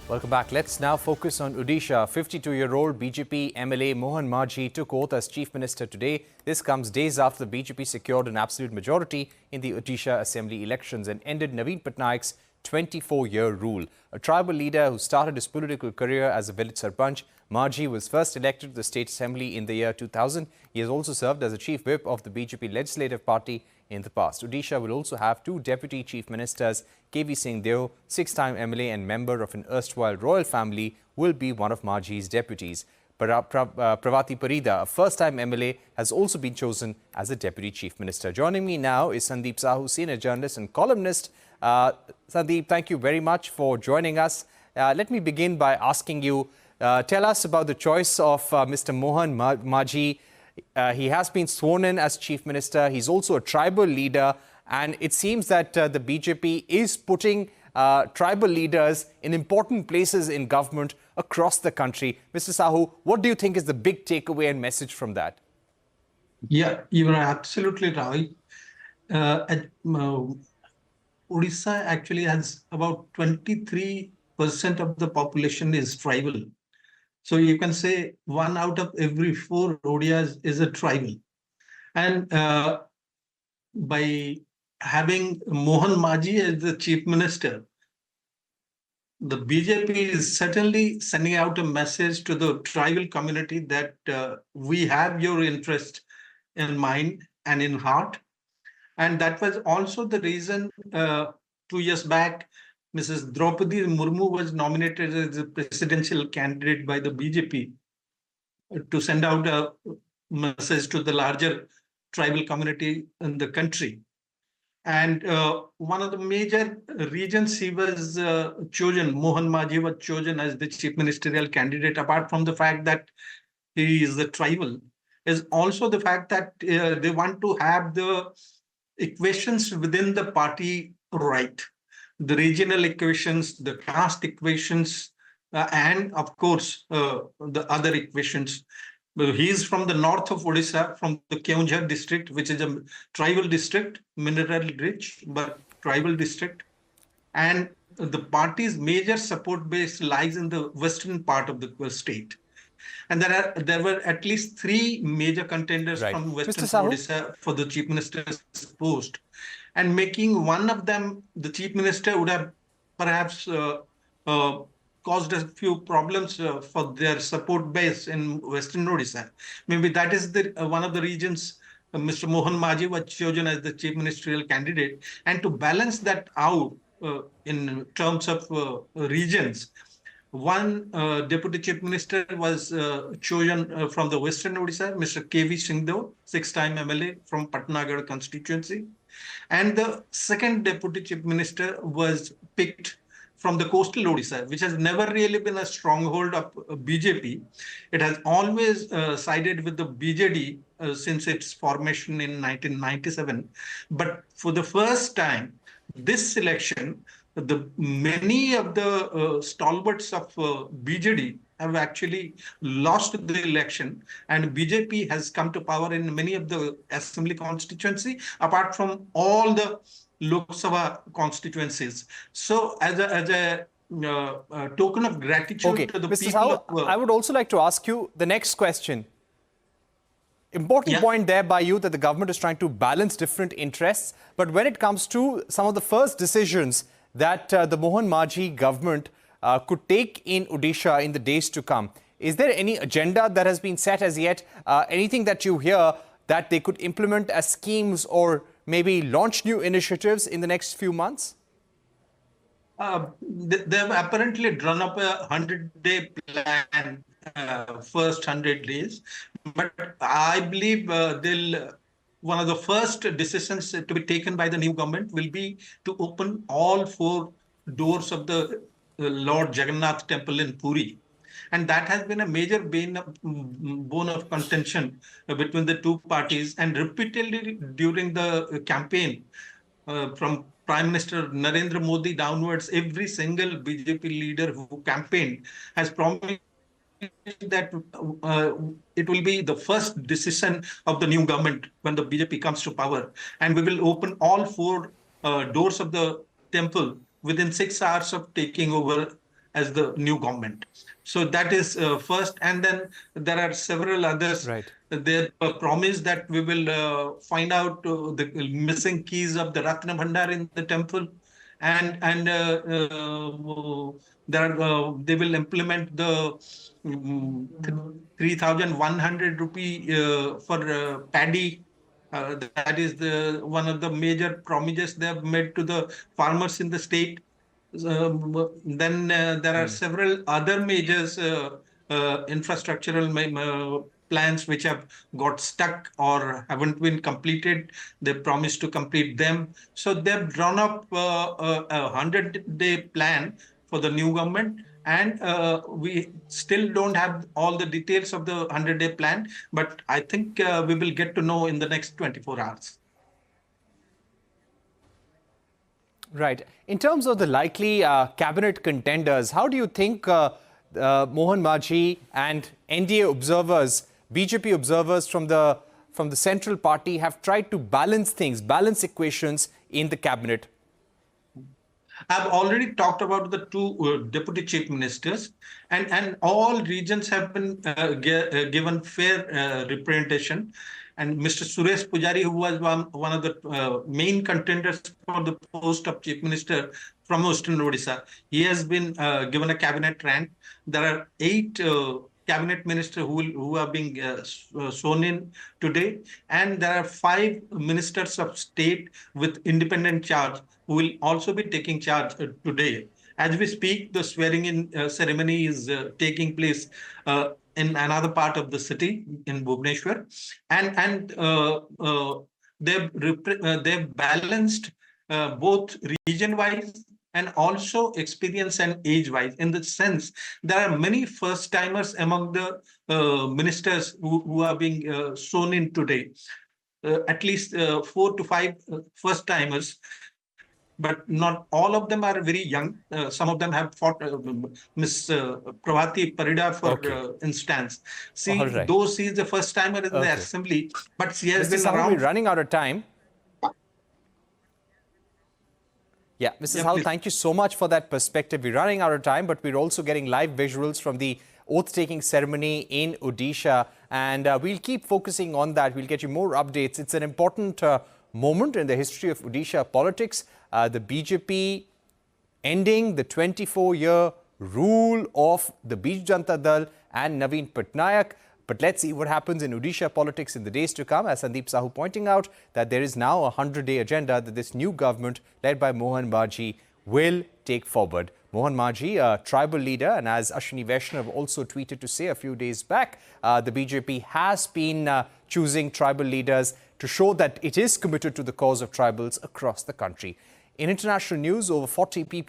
Welcome back. Let's now focus on Odisha. 52-year-old BJP MLA Mohan Majhi took oath as Chief Minister today. This comes days after the BJP secured an absolute majority in the Odisha Assembly elections and ended Naveen Patnaik's 24-year rule. A tribal leader who started his political career as a village sarpanch, Majhi was first elected to the state assembly in the year 2000. He has also served as a chief whip of the BJP legislative party in the past. Odisha will also have two deputy chief ministers. KV Singh Deo, six-time MLA and member of an erstwhile royal family, will be one of Majhi's deputies. Pravati Parida, a first-time MLA, has also been chosen as a deputy chief minister. Joining me now is Sandeep Sahu, senior journalist and columnist. Sandeep, thank you very much for joining us. Let me begin by asking you, tell us about the choice of Mr. Mohan Majhi. He has been sworn in as chief minister. He's also a tribal leader. And it seems that the BJP is putting tribal leaders in important places in government across the country. Mr. Sahu, what do you think is the big takeaway and message from that? Yeah, you are absolutely right. Odisha actually has about 23% of the population is tribal. So you can say 1 out of every 4 Odias is a tribal. And by having Mohan Majhi as the chief minister, the BJP is certainly sending out a message to the tribal community that we have your interest in mind and in heart. And that was also the reason 2 years back, Mrs. Draupadi Murmu was nominated as a presidential candidate by the BJP to send out a message to the larger tribal community in the country. And one of the major regions he was chosen, Mohan Majhi was chosen as the chief ministerial candidate, apart from the fact that he is the tribal, is also the fact that they want to have the equations within the party right. The regional equations, the caste equations, and of course, the other equations. He is from the north of Odisha, from the Keonjhar district, which is a tribal district, mineral rich, but tribal district. And the party's major support base lies in the western part of the state. And there were at least 3 major contenders from western Odisha for the chief minister's post. And making one of them the chief minister would have perhaps caused a few problems for their support base in western Odisha. Maybe that is the one of the reasons Mr. Mohan Majhi was chosen as the chief ministerial candidate. And to balance that out in terms of regions, one deputy chief minister was chosen from the western Odisha, Mr. KV Singh Deo, 6-time MLA from Patnagarh constituency. And the second deputy chief minister was picked from the coastal Odisha, which has never really been a stronghold of BJP. It has always sided with the BJD since its formation in 1997. But for the first time, this election, many of the stalwarts of BJD have actually lost the election, and BJP has come to power in many of the assembly constituency, apart from all the Lok Sabha constituencies. So as a token of gratitude to the Mr. people. Sahu, I would also like to ask you the next question. Important point there by you that the government is trying to balance different interests. But when it comes to some of the first decisions that the Mohan Majhi government could take in Odisha in the days to come, is there any agenda that has been set as yet? Anything that you hear that they could implement as schemes or maybe launch new initiatives in the next few months? They have apparently drawn up a 100-day plan, first 100 days. But I believe one of the first decisions to be taken by the new government will be to open all 4 doors of the Lord Jagannath temple in Puri. And that has been a major bone of contention between the 2 parties. And repeatedly during the campaign, from Prime Minister Narendra Modi downwards, every single BJP leader who campaigned has promised that it will be the first decision of the new government when the BJP comes to power. And we will open all 4 doors of the temple within 6 hours of taking over as the new government. So that is first, and then there are several others. Right. They promise that we will find out the missing keys of the Ratna Bhandar in the temple, and they will implement the 3,100 rupee for paddy. That is the one of the major promises they have made to the farmers in the state. Then there are several other measures, infrastructural plans which have got stuck or haven't been completed. They promised to complete them. So they've drawn up a 100-day plan for the new government. And we still don't have all the details of the 100-day plan, but I think we will get to know in the next 24 hours. Right. In terms of the likely cabinet contenders, how do you think Mohan Majhi and NDA observers, BJP observers from the central party have tried to balance things, balance equations in the cabinet? I've already talked about the two deputy chief ministers, and all regions have been given fair representation. And Mr. Suresh Pujari, who was one of the main contenders for the post of chief minister from Eastern Odisha, he has been given a cabinet rank. There are 8 cabinet ministers who are being sworn in today, and there are 5 ministers of state with independent charge who will also be taking charge today. As we speak, the swearing-in ceremony is taking place in another part of the city, in Bhubaneswar, and they've balanced both region-wise and also experience and age-wise. In the sense, there are many first-timers among the ministers who are being sworn in today. At least 4 to 5 first-timers. But not all of them are very young. Some of them have fought Miss Prabhati Parida, for instance. See, though she is the first timer in the assembly, but she has been around. We're running out of time. Yeah, Mrs. Sahoo, thank you so much for that perspective. We're running out of time, but we're also getting live visuals from the oath-taking ceremony in Odisha, and we'll keep focusing on that. We'll get you more updates. It's an important moment in the history of Odisha politics. The BJP ending the 24-year rule of the Biju Janata Dal and Naveen Patnaik. But let's see what happens in Odisha politics in the days to come. As Sandeep Sahoo pointing out, that there is now a 100-day agenda that this new government led by Mohan Majhi will take forward. Mohan Majhi, a tribal leader, and as Ashwini Vaishnav also tweeted to say a few days back, the BJP has been choosing tribal leaders to show that it is committed to the cause of tribals across the country. In international news, over 40 people